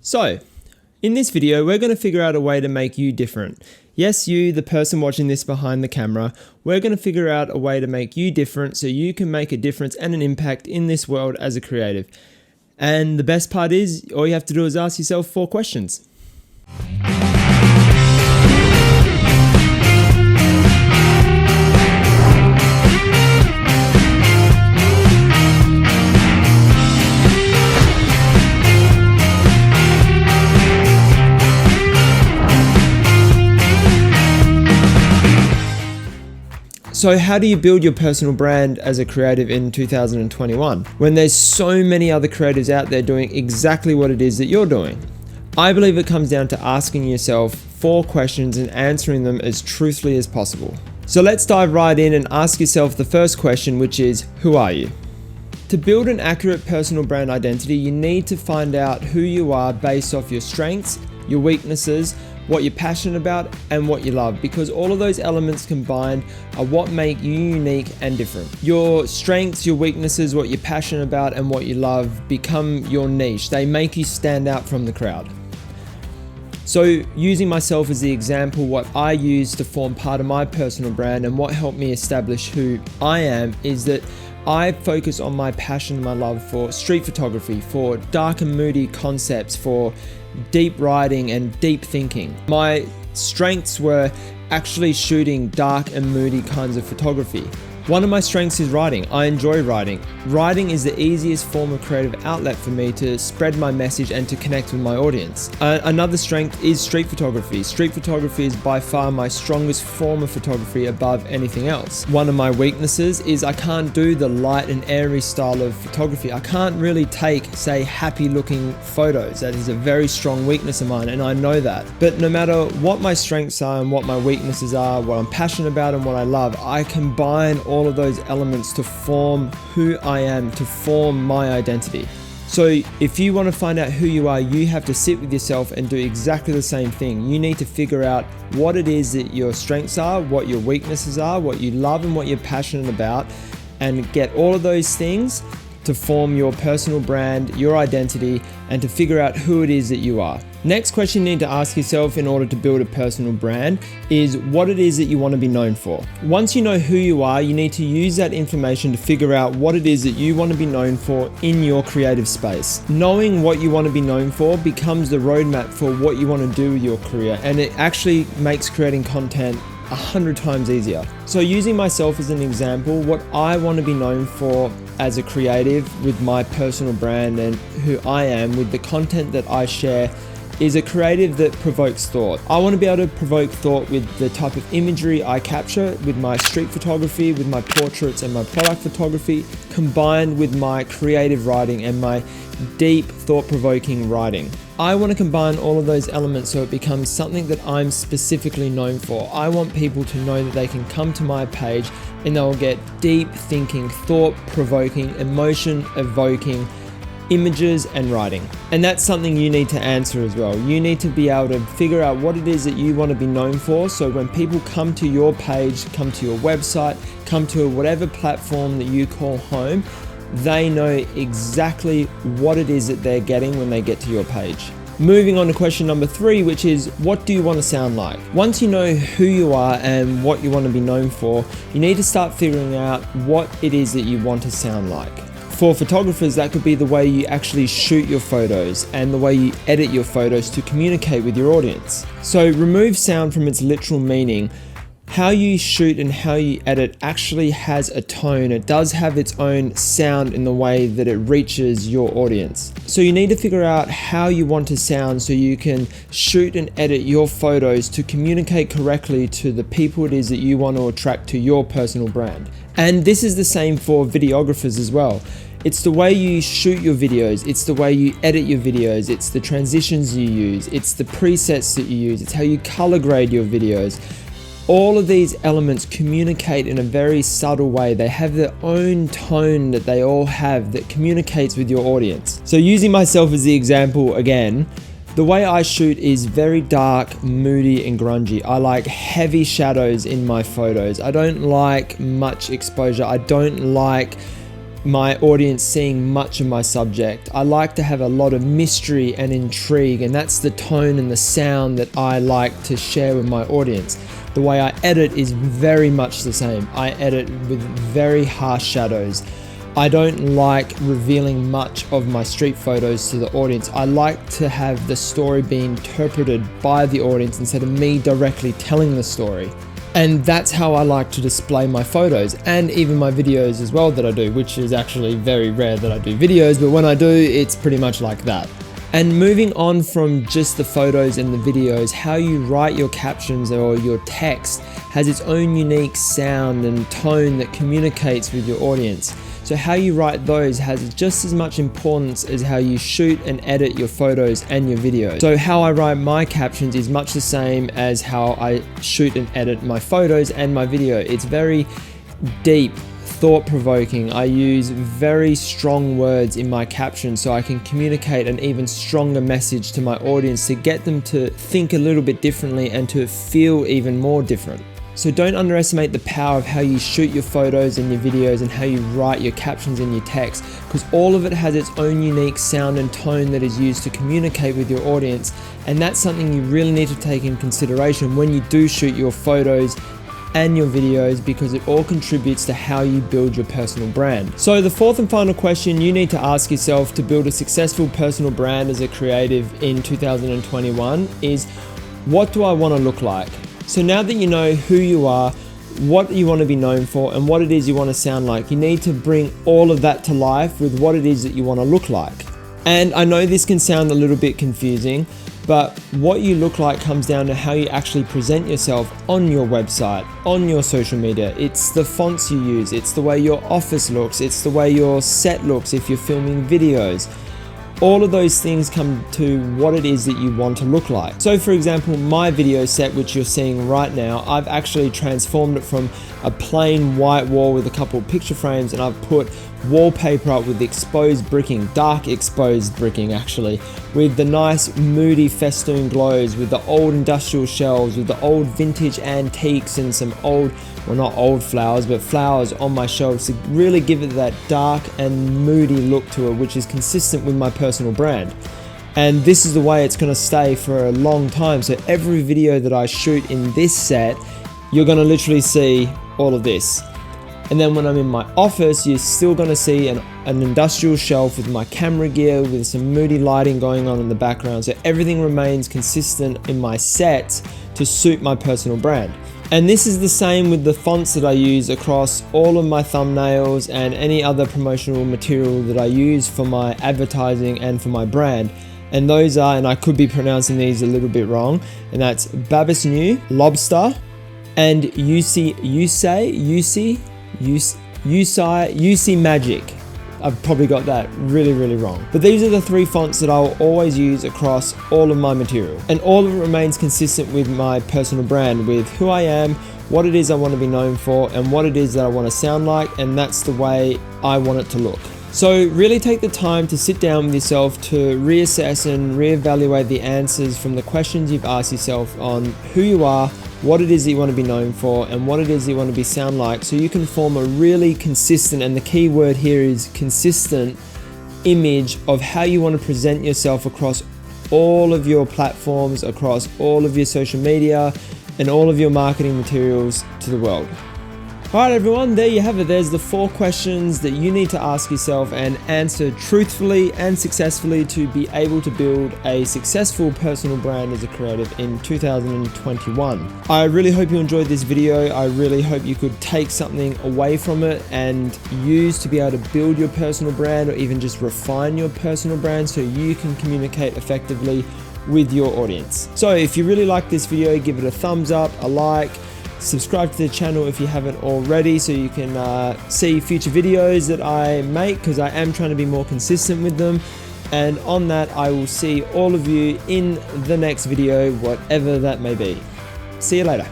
So, in this video, we're going to figure out a way to make you different. Yes, you, the person watching this behind the camera, we're going to figure out a way to make you different so you can make a difference and an impact in this world as a creative. And the best part is, all you have to do is ask yourself 4 questions. So how do you build your personal brand as a creative in 2021 when there's so many other creatives out there doing exactly what it is that you're doing? I believe it comes down to asking yourself 4 questions and answering them as truthfully as possible. So let's dive right in and ask yourself the first question, which is, who are you? To build an accurate personal brand identity, you need to find out who you are based off your strengths, your weaknesses, what you're passionate about, and what you love, because all of those elements combined are what make you unique and different. Your strengths, your weaknesses, what you're passionate about, and what you love become your niche. They make you stand out from the crowd. So using myself as the example, what I use to form part of my personal brand and what helped me establish who I am is that I focus on my passion and my love for street photography, for dark and moody concepts, for deep writing and deep thinking. My strengths were actually shooting dark and moody kinds of photography. One of my strengths is writing. I enjoy writing. Writing is the easiest form of creative outlet for me to spread my message and to connect with my audience. Another strength is street photography. Street photography is by far my strongest form of photography above anything else. One of my weaknesses is I can't do the light and airy style of photography. I can't really take, say, happy looking photos. That is a very strong weakness of mine, and I know that. But no matter what my strengths are and what my weaknesses are, what I'm passionate about and what I love, I combine all of those elements to form who I am, to form my identity. So if you want to find out who you are, you have to sit with yourself and do exactly the same thing. You need to figure out what it is that your strengths are, what your weaknesses are, what you love and what you're passionate about, and get all of those things to form your personal brand, your identity, and to figure out who it is that you are. Next question you need to ask yourself in order to build a personal brand is what it is that you want to be known for. Once you know who you are, you need to use that information to figure out what it is that you want to be known for in your creative space. Knowing what you want to be known for becomes the roadmap for what you want to do with your career, and it actually makes creating content 100 times easier. So using myself as an example, what I want to be known for as a creative with my personal brand and who I am with the content that I share is a creative that provokes thought. I want to be able to provoke thought with the type of imagery I capture with my street photography, with my portraits and my product photography, combined with my creative writing and my deep thought-provoking writing. I want to combine all of those elements so it becomes something that I'm specifically known for. I want people to know that they can come to my page and they'll get deep thinking, thought-provoking, emotion-evoking images and writing. And that's something you need to answer as well. You need to be able to figure out what it is that you want to be known for, so when people come to your page, come to your website, come to whatever platform that you call home, they know exactly what it is that they're getting when they get to your page. Moving on to question number 3, which is, what do you want to sound like? Once you know who you are and what you want to be known for, you need to start figuring out what it is that you want to sound like. For photographers, that could be the way you actually shoot your photos and the way you edit your photos to communicate with your audience. So remove sound from its literal meaning. How you shoot and how you edit actually has a tone. It does have its own sound in the way that it reaches your audience. So you need to figure out how you want to sound so you can shoot and edit your photos to communicate correctly to the people it is that you want to attract to your personal brand. And this is the same for videographers as well. It's the way you shoot your videos, it's the way you edit your videos, it's the transitions you use, it's the presets that you use, it's how you color grade your videos. All of these elements communicate in a very subtle way. They have their own tone that they all have that communicates with your audience. So using myself as the example again, the way I shoot is very dark, moody and grungy. I like heavy shadows in my photos. I don't like much exposure. I don't like my audience seeing much of my subject. I like to have a lot of mystery and intrigue, and that's the tone and the sound that I like to share with my audience. The way I edit is very much the same. I edit with very harsh shadows. I don't like revealing much of my street photos to the audience. I like to have the story be interpreted by the audience instead of me directly telling the story. And that's how I like to display my photos and even my videos as well that I do, which is actually very rare that I do videos, but when I do, it's pretty much like that. And moving on from just the photos and the videos, how you write your captions or your text has its own unique sound and tone that communicates with your audience. So how you write those has just as much importance as how you shoot and edit your photos and your videos. So how I write my captions is much the same as how I shoot and edit my photos and my video. It's very deep, thought-provoking. I use very strong words in my captions so I can communicate an even stronger message to my audience to get them to think a little bit differently and to feel even more different. So don't underestimate the power of how you shoot your photos and your videos and how you write your captions and your text, because all of it has its own unique sound and tone that is used to communicate with your audience, and that's something you really need to take in consideration when you do shoot your photos and your videos, because it all contributes to how you build your personal brand. So the fourth and final question you need to ask yourself to build a successful personal brand as a creative in 2021 is, what do I want to look like? So now that you know who you are, what you want to be known for, and what it is you want to sound like, you need to bring all of that to life with what it is that you want to look like. And I know this can sound a little bit confusing, but what you look like comes down to how you actually present yourself on your website, on your social media. It's the fonts you use, it's the way your office looks, it's the way your set looks if you're filming videos. All of those things come to what it is that you want to look like. So for example, my video set, which you're seeing right now, I've actually transformed it from a plain white wall with a couple of picture frames, and I've put wallpaper up with exposed bricking, dark exposed bricking actually, with the nice moody festoon glows, with the old industrial shelves, with the old vintage antiques and some old, well not old flowers, but flowers on my shelves to really give it that dark and moody look to it, which is consistent with my personal brand. And this is the way it's going to stay for a long time. So every video that I shoot in this set, you're going to literally see all of this. And then when I'm in my office, you're still going to see an industrial shelf with my camera gear with some moody lighting going on in the background. So everything remains consistent in my sets to suit my personal brand. And this is the same with the fonts that I use across all of my thumbnails and any other promotional material that I use for my advertising and for my brand. And those are, and I could be pronouncing these a little bit wrong, and that's Babas New, Lobster, and UC Magic. I've probably got that really wrong. But these are the three fonts that I'll always use across all of my material. And all of it remains consistent with my personal brand, with who I am, what it is I want to be known for, and what it is that I want to sound like, and that's the way I want it to look. So really take the time to sit down with yourself to reassess and reevaluate the answers from the questions you've asked yourself on who you are, what it is that you want to be known for, and what it is that you want to be sound like, so you can form a really consistent, and the key word here is consistent, image of how you want to present yourself across all of your platforms, across all of your social media, and all of your marketing materials to the world. Alright everyone, there you have it. There's the 4 questions that you need to ask yourself and answer truthfully and successfully to be able to build a successful personal brand as a creative in 2021. I really hope you enjoyed this video. I really hope you could take something away from it and use to be able to build your personal brand, or even just refine your personal brand so you can communicate effectively with your audience. So if you really like this video, give it a thumbs up, a like, subscribe to the channel if you haven't already so you can see future videos that I make, because I am trying to be more consistent with them. And on that, I will see all of you in the next video, whatever that may be. See you later.